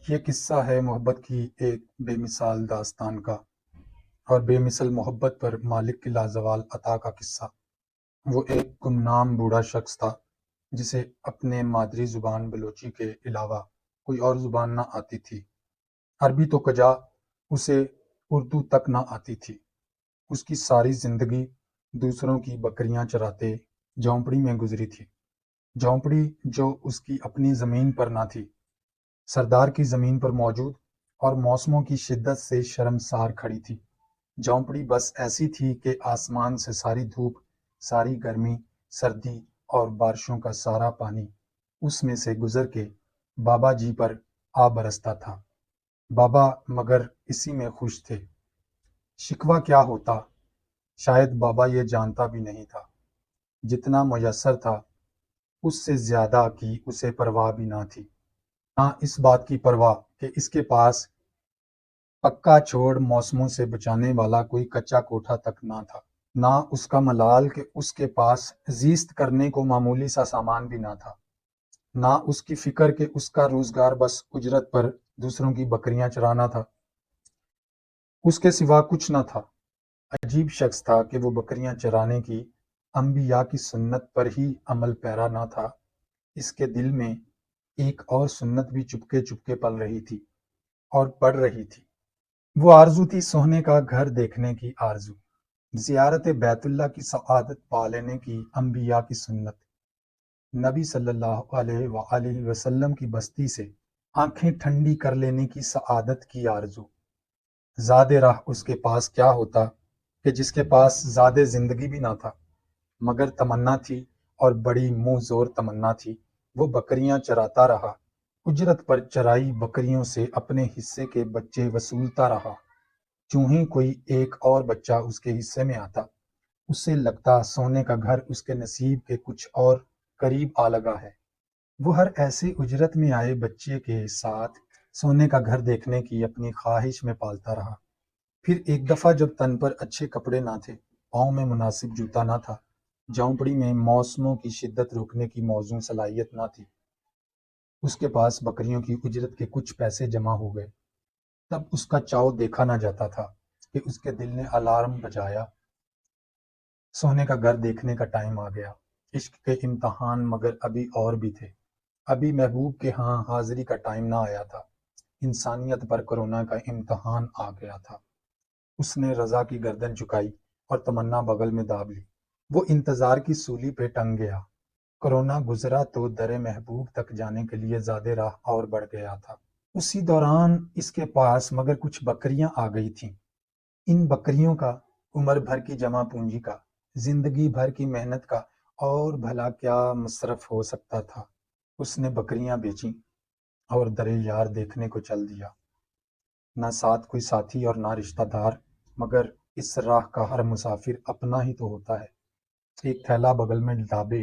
یہ قصہ ہے محبت کی ایک بے مثال داستان کا اور بے مثل محبت پر مالک کی لازوال عطا کا قصہ۔ وہ ایک گمنام بوڑھا شخص تھا جسے اپنے مادری زبان بلوچی کے علاوہ کوئی اور زبان نہ آتی تھی۔ عربی تو کجا، اسے اردو تک نہ آتی تھی۔ اس کی ساری زندگی دوسروں کی بکریاں چراتے جھونپڑی میں گزری تھی، جھونپڑی جو اس کی اپنی زمین پر نہ تھی، سردار کی زمین پر موجود اور موسموں کی شدت سے شرمسار کھڑی تھی۔ جھونپڑی بس ایسی تھی کہ آسمان سے ساری دھوپ، ساری گرمی، سردی اور بارشوں کا سارا پانی اس میں سے گزر کے بابا جی پر آ برستا تھا۔ بابا مگر اسی میں خوش تھے۔ شکوہ کیا ہوتا، شاید بابا یہ جانتا بھی نہیں تھا۔ جتنا میسر تھا اس سے زیادہ کی اسے پرواہ بھی نہ تھی۔ نہ اس بات کی پرواہ کہ اس کے پاس پکا چھوڑ موسموں سے بچانے والا کوئی کچا کوٹھا تک نہ تھا، نہ اس کا ملال کہ اس کے پاس زیست کرنے کو معمولی سا سامان بھی نہ تھا، نہ اس کی فکر کہ اس کا روزگار بس اجرت پر دوسروں کی بکریاں چرانا تھا۔ اس کے سوا کچھ نہ تھا۔ عجیب شخص تھا کہ وہ بکریاں چرانے کی انبیاء کی سنت پر ہی عمل پیرا نہ تھا۔ اس کے دل میں ایک اور سنت بھی چپکے چپکے پل رہی تھی اور پڑ رہی تھی۔ وہ آرزو تھی سونے کا گھر دیکھنے کی آرزو، زیارت بیت اللہ کی سعادت پا لینے کی انبیاء کی سنت، نبی صلی اللہ علیہ وآلہ وسلم کی بستی سے آنکھیں ٹھنڈی کر لینے کی سعادت کی آرزو۔ زاد راہ اس کے پاس کیا ہوتا کہ جس کے پاس زاد زندگی بھی نہ تھا، مگر تمنا تھی اور بڑی منہ زور تمنا تھی۔ وہ بکریاں چراتا رہا، اجرت پر چرائی بکریوں سے اپنے حصے کے بچے وصولتا رہا۔ چوں ہی کوئی ایک اور بچہ اس کے حصے میں آتا، اسے لگتا سونے کا گھر اس کے نصیب کے کچھ اور قریب آ لگا ہے۔ وہ ہر ایسے اجرت میں آئے بچے کے ساتھ سونے کا گھر دیکھنے کی اپنی خواہش میں پالتا رہا۔ پھر ایک دفعہ جب تن پر اچھے کپڑے نہ تھے، پاؤں میں مناسب جوتا نہ تھا، جھونپڑی میں موسموں کی شدت روکنے کی موزوں صلاحیت نہ تھی، اس کے پاس بکریوں کی اجرت کے کچھ پیسے جمع ہو گئے، تب اس کا چاؤ دیکھا نہ جاتا تھا کہ اس کے دل نے الارم بجایا، سونے کا گھر دیکھنے کا ٹائم آ گیا۔ عشق کے امتحان مگر ابھی اور بھی تھے۔ ابھی محبوب کے ہاں حاضری کا ٹائم نہ آیا تھا۔ انسانیت پر کرونا کا امتحان آ گیا تھا۔ اس نے رضا کی گردن جھکائی اور تمنا بغل میں داب لی۔ وہ انتظار کی سولی پہ ٹنگ گیا۔ کرونا گزرا تو در محبوب تک جانے کے لیے زیادہ راہ اور بڑھ گیا تھا۔ اسی دوران اس کے پاس مگر کچھ بکریاں آ گئی تھیں۔ ان بکریوں کا عمر بھر کی جمع پونجی کا، زندگی بھر کی محنت کا اور بھلا کیا مصرف ہو سکتا تھا۔ اس نے بکریاں بیچیں اور در یار دیکھنے کو چل دیا۔ نہ ساتھ کوئی ساتھی اور نہ رشتہ دار، مگر اس راہ کا ہر مسافر اپنا ہی تو ہوتا ہے۔ ایک تھیلا بغل میں ڈابے،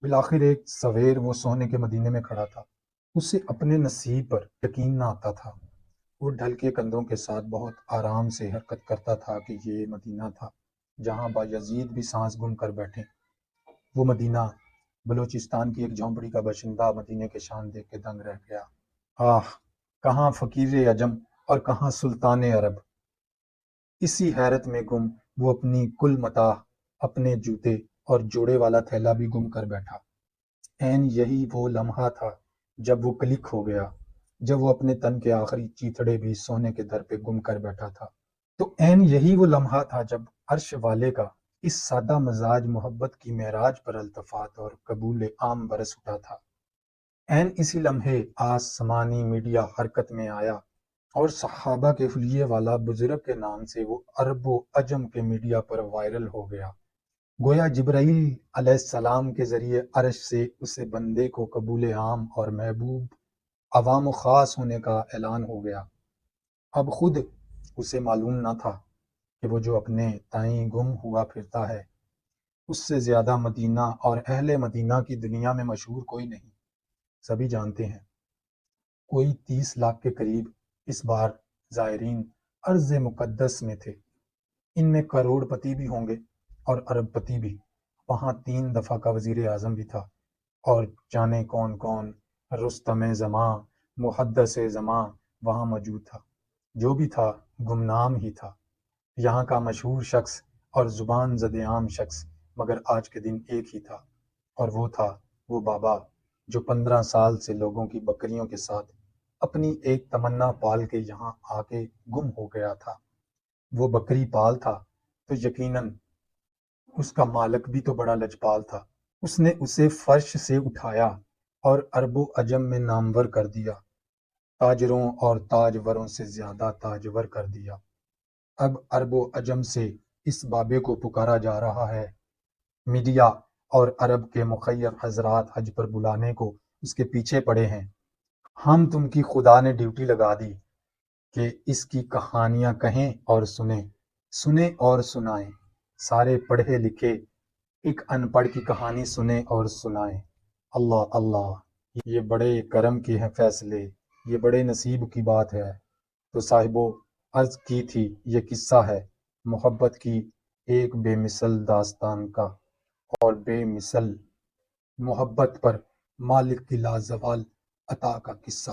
بالآخر ایک سویر وہ سونے کے مدینے میں کھڑا تھا۔ اسے اپنے نصیب پر یقین نہ آتا تھا۔ وہ ڈھل کے کندھوں کے ساتھ بہت آرام سے حرکت کرتا تھا کہ یہ مدینہ تھا جہاں بایزید بھی سانس گم کر بیٹھے۔ وہ مدینہ، بلوچستان کی ایک جھونپڑی کا باشندہ مدینے کے شان دیکھ کے دنگ رہ گیا۔ آہ، کہاں فقیر عجم اور کہاں سلطان عرب! اسی حیرت میں گم وہ اپنی کل متاع، اپنے جوتے اور جوڑے والا تھیلا بھی گم کر بیٹھا۔ عین یہی وہ لمحہ تھا جب وہ کلک ہو گیا، جب وہ اپنے تن کے آخری چیتڑے بھی سونے کے در پہ گم کر بیٹھا تھا۔ تو عین یہی وہ لمحہ تھا جب عرش والے کا اس سادہ مزاج محبت کی معراج پر التفات اور قبول عام برس اٹھا تھا۔ عین اسی لمحے آسمانی میڈیا حرکت میں آیا اور صحابہ کے حلیے والا بزرگ کے نام سے وہ عرب و عجم کے میڈیا پر وائرل ہو گیا۔ گویا جبرائیل علیہ السلام کے ذریعے عرش سے اسے بندے کو قبول عام اور محبوب عوام و خاص ہونے کا اعلان ہو گیا۔ اب خود اسے معلوم نہ تھا کہ وہ جو اپنے تئیں گم ہوا پھرتا ہے، اس سے زیادہ مدینہ اور اہل مدینہ کی دنیا میں مشہور کوئی نہیں۔ سبھی جانتے ہیں، کوئی 30 لاکھ کے قریب اس بار زائرین ارض مقدس میں تھے۔ ان میں کروڑ پتی بھی ہوں گے اور ارب پتی بھی۔ وہاں 3 دفعہ کا وزیر اعظم بھی تھا اور جانے کون کون، رستم زماں، محدث زمان وہاں موجود تھا، جو بھی تھا گمنام ہی تھا، یہاں کا مشہور شخص اور زبان زد عام شخص مگر آج کے دن ایک ہی تھا، اور وہ تھا وہ بابا جو 15 سال سے لوگوں کی بکریوں کے ساتھ اپنی ایک تمنا پال کے یہاں آ کے گم ہو گیا تھا۔ وہ بکری پال تھا تو یقیناً اس کا مالک بھی تو بڑا لجپال تھا، اس نے اسے فرش سے اٹھایا اور عرب و عجم میں نامور کر دیا، تاجروں اور تاجوروں سے زیادہ تاجور کر دیا۔ اب عرب و عجم سے اس بابے کو پکارا جا رہا ہے، میڈیا اور عرب کے مخیر حضرات حج پر بلانے کو اس کے پیچھے پڑے ہیں۔ ہم تم کی خدا نے ڈیوٹی لگا دی کہ اس کی کہانیاں کہیں اور سنیں اور سنائیں، سارے پڑھے لکھے ایک ان پڑھ کی کہانی سنیں اور سنائیں۔ اللہ اللہ، یہ بڑے کرم کے ہیں فیصلے، یہ بڑے نصیب کی بات ہے۔ تو صاحبو، عرض کی تھی یہ قصہ ہے محبت کی ایک بے مثل داستان کا، اور بے مثل محبت پر مالک کی لازوال عطا کا قصہ۔